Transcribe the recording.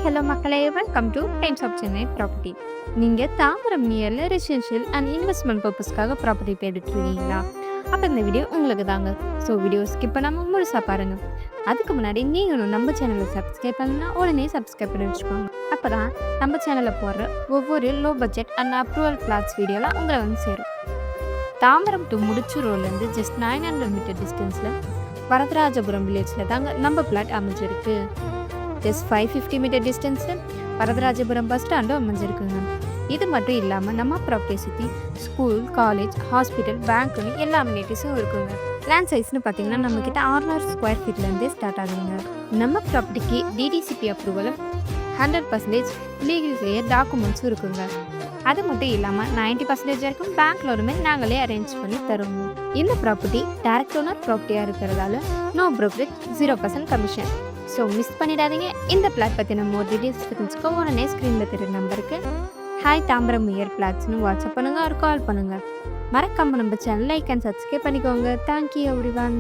Hello மக்களே! Welcome to times of Chennai property. நீங்க தாம்பரம் நியர்ல ரெசிடென்ஷியல் அண்ட் இன்வெஸ்ட்மெண்ட் பர்ப்பஸ்க்காக ப்ராப்பர்ட்டி தேடிட்டு இருக்கீங்களா? அப்ப இந்த வீடியோ உங்களுக்கு தாங்க. ஸோ வீடியோ ஸ்கிப் பண்ணாம முழுசா பாருங்க. அதுக்கு முன்னாடி நீங்களும் நம்ம சேனலை சப்ஸ்கிரைப் பண்ணா உடனே சப்ஸ்கிரைப் பண்ணி வச்சுக்கோங்க. அப்பதான் நம்ம சேனல்ல போடுற ஒவ்வொரு low budget and approval flats வீடியோலாம் உங்களை வந்து சேரும். தாம்பரம் டு முடிச்சூர் ரோட்லேருந்து ஜஸ்ட் 900 மீட்டர் டிஸ்டன்ஸில் வரதராஜபுரம் வில்லேஜில் தாங்க நம்ம பிளாட் அமைஞ்சிருக்கு. ஜஸ்ட் 550 மீட்டர் டிஸ்டன்ஸில் வரதராஜபுரம் பஸ் ஸ்டாண்டும் அமைஞ்சிருக்குங்க. இது மட்டும் இல்லாமல் நம்ம ப்ராப்பர்ட்டியை சுற்றி ஸ்கூல், காலேஜ், ஹாஸ்பிட்டல், பேங்க்னு எல்லா அம்யூனிட்டிஸும் இருக்குங்க. லேண்ட் சைஸ்னு பார்த்தீங்கன்னா நம்மக்கிட்ட 600 ஸ்கொயர் ஃபீட்லேருந்தே ஸ்டார்ட் ஆகுங்க. நம்ம ப்ராப்பர்ட்டிக்கு டிடிசிபி அப்ரூவலும் 100% லீகல் கிளியர் டாக்குமெண்ட்ஸும் இருக்குங்க. அது மட்டும் இல்லாமல் 90% வரைக்கும் பேங்க் லோனுமே நாங்களே அரேஞ்ச் பண்ணி தருவோம். இந்த ப்ராப்பர்ட்டி டைரக்ட் ஓனர் ப்ராப்பர்ட்டியாக இருக்கிறதால no brokerage, 0% commission. So miss பண்ணிடாதீங்க. இந்த பிளாட் பற்றின மோர் டீட்டெயில்ஸ் தெரிஞ்சுக்கோ உடனே ஸ்க்ரீனில் தெரியுற நம்பருக்கு ஹாய் தாம்பரம் நியர் பிளாட்ஸ்னு வாட்ஸ்அப் பண்ணுங்கள், ஒரு கால் பண்ணுங்கள். மறக்காம நம்ம சேனல் லைக் அண்ட் சப்ஸ்கிரைப் பண்ணிக்கோங்க. Thank you everyone.